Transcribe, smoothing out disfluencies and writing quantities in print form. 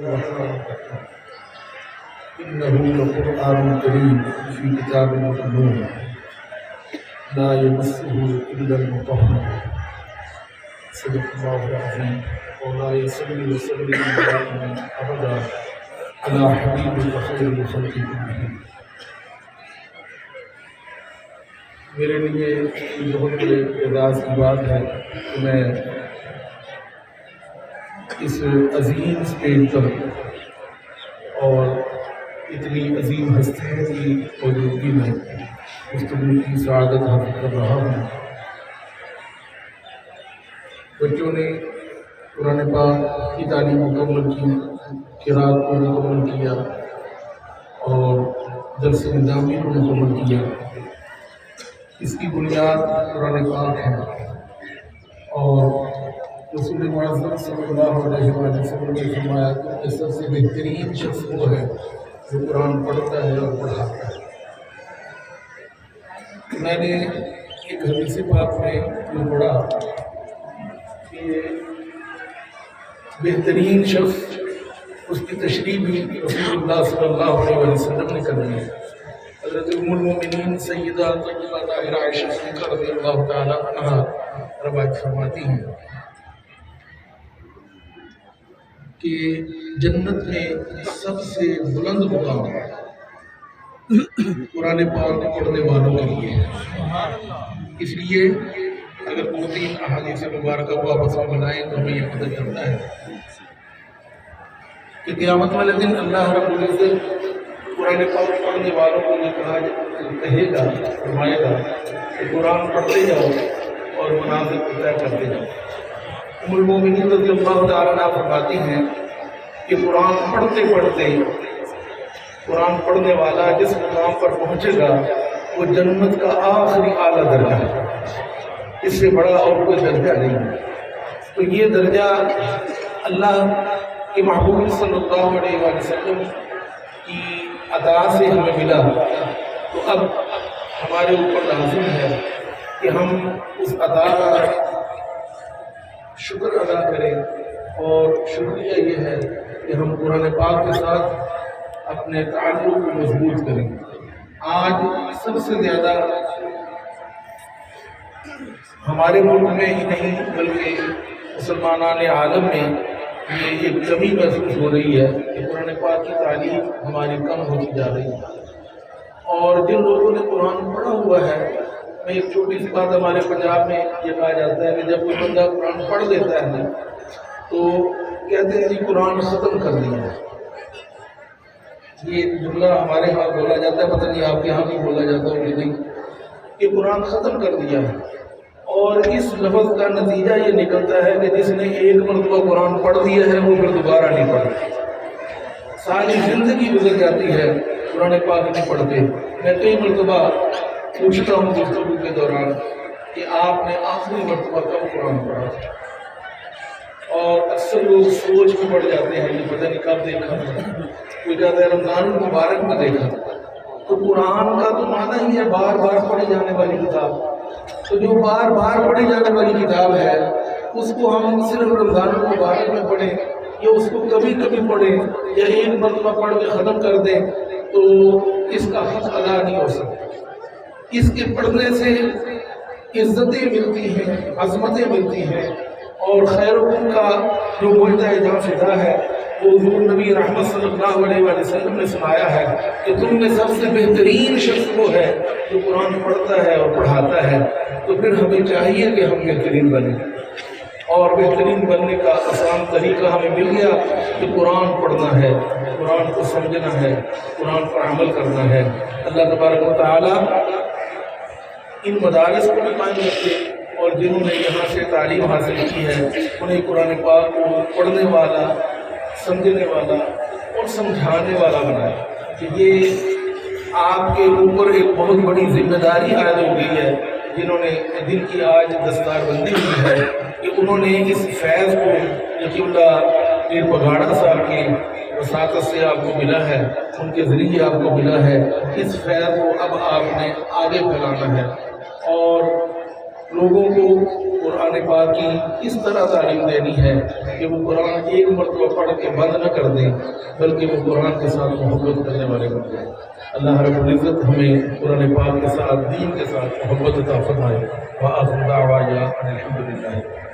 إنه لقرآن كريم في كتاب مكنون لا يمسه إلا المطهر. صدق الله العظيم. ولا يصلي وسلم دائما أبدا على حبيبك خير الخلق كلهم. میرے لیے یہ بہت بڑے اعزاز کی بات ہے کہ میں اس عظیم اسٹیج پر اور اتنی عظیم ہستیوں کی موجودگی میں گفتگو کی سعادت حاصل کر رہا ہوں۔ بچوں نے قرآن پاک کی تعلیم مکمل کی، قرأت کو مکمل کیا اور درس نظامی کو مکمل کیا۔ اس کی بنیاد قرآن پاک ہے اور رسول معظم صلی اللہ علیہ وسلم نے فرمایا کہ سب سے بہترین شخص وہ ہے جو قرآن پڑھتا ہے اور پڑھاتا ہے۔ میں نے ایک حدیث پاک میں یہ پڑھا کہ بہترین شخص، اس کی تشریح بھی رسول اللہ صلی اللہ علیہ وسلم نے کر دی ہے۔ حضرت ام المؤمنین سیدہ طیبہ طاہرہ عائشہ صدیقہ رضی اللہ تعالی عنہا روایت فرماتی ہیں کہ جنت میں سب سے بلند مقام قرآن پاک پڑھنے والوں کے لیے ہے۔ اس لیے اگر دو تین احادیث مبارکہ کو آپس میں بنائیں تو ہمیں یہ پتہ چلتا ہے کہ قیامت والے دن اللہ رب العزت قرآن پاک پڑھنے والوں کو یہ کہے گا، فرمائے گا کہ قرآن پڑھتے جاؤ اور منازل کو طے کرتے جاؤ۔ ام المؤمنین رضی اللہ تعالیٰ عنہ فرماتی ہیں کہ قرآن پڑھتے پڑھتے قرآن پڑھنے والا جس مقام پر پہنچے گا وہ جنت کا آخری اعلیٰ درجہ ہے، اس سے بڑا اور کوئی درجہ نہیں ہے۔ تو یہ درجہ اللہ کے محبوب صلی اللہ علیہ وسلم کی عطا سے ہمیں ملا، تو اب ہمارے اوپر لازم ہے کہ ہم اس عطا کا شکر ادا کریں، اور شکریہ یہ ہے کہ ہم قرآن پاک کے ساتھ اپنے تعلق کو مضبوط کریں۔ آج سب سے زیادہ ہمارے ملک میں ہی نہیں بلکہ مسلمانان عالم میں یہ ایک کمی محسوس ہو رہی ہے کہ قرآن پاک کی تعلیم ہماری کم ہوتی جا رہی ہے، اور جن لوگوں نے قرآن پڑھا ہوا ہے، میں ایک چھوٹی سی بات، ہمارے پنجاب میں یہ کہا جاتا ہے کہ جب کوئی بندہ قرآن پڑھ لیتا ہے تو کہتے ہیں جی قرآن ختم کر دیا ہے۔ یہ جملہ ہمارے ہاں بولا جاتا ہے، پتہ نہیں آپ کے یہاں بھی بولا جاتا ہے کہ نہیں، کہ قرآن ختم کر دیا ہے، اور اس لفظ کا نتیجہ یہ نکلتا ہے کہ جس نے ایک مرتبہ قرآن پڑھ دیا ہے وہ پھر دوبارہ نہیں پڑھتا۔ ساری زندگی گزر جاتی ہے قرآن پاک نہیں پڑھتے۔ میں کئی مرتبہ پوچھتا ہوں گفتگو کے دوران کہ آپ نے آخری مرتبہ کب قرآن پڑھا، اور اکثر لوگ سوچ میں پڑ جاتے ہیں کہ پتہ نہیں کب دیکھا، کوئی کہتا ہے رمضان المبارک میں دیکھا۔ تو قرآن کا تو معنی ہی ہے بار بار پڑھی جانے والی کتاب، تو جو بار بار پڑھی جانے والی کتاب ہے اس کو ہم صرف رمضان المبارک میں پڑھیں یا اس کو کبھی کبھی پڑھیں یا ایک مرتبہ پڑھ کے ختم کر دیں تو اس کا حق ادا نہیں ہو سکتا۔ اس کے پڑھنے سے عزتیں ملتی ہیں، عظمتیں ملتی ہیں، اور خیرکم کا جو معاہدہ جہاں فضا ہے وہ حضور نبی رحمت صلی اللہ علیہ وسلم نے سنایا ہے کہ تم میں سب سے بہترین شخص وہ ہے جو قرآن پڑھتا ہے اور پڑھاتا ہے۔ تو پھر ہمیں چاہیے کہ ہم بہترین بنیں، اور بہترین بننے کا آسان طریقہ ہمیں مل گیا کہ قرآن پڑھنا ہے، قرآن کو سمجھنا ہے، قرآن پر عمل کرنا ہے۔ اللہ تبارک و تعالی ان مدارس کو بھی قائم رکھے، اور جنہوں نے یہاں سے تعلیم حاصل کی ہے انہیں قرآن پاک کو پڑھنے والا، سمجھنے والا اور سمجھانے والا بنائے۔ کہ یہ آپ کے اوپر ایک بہت بڑی ذمہ داری عائد ہو گئی ہے، جنہوں نے دن کی آج دستار بندی ہوئی ہے کہ انہوں نے اس فیض کو یقین اللہ پیر بگاڑا صاحب کی وساطت سے آپ کو ملا ہے، ان کے ذریعے آپ کو ملا ہے۔ اس فیض کو اب آپ نے آگے پھیلانا ہے، اور لوگوں کو قرآن پاک کی اس طرح تعلیم دینی ہے کہ وہ قرآن ایک مرتبہ پڑھ کے بند نہ کر دیں، بلکہ وہ قرآن کے ساتھ محبت کرنے والے بن جائیں۔ اللہ رب العزت ہمیں قرآن پاک کے ساتھ، دین کے ساتھ محبت عطا فرمائے۔ وآخر دعوانا ان الحمد للہ۔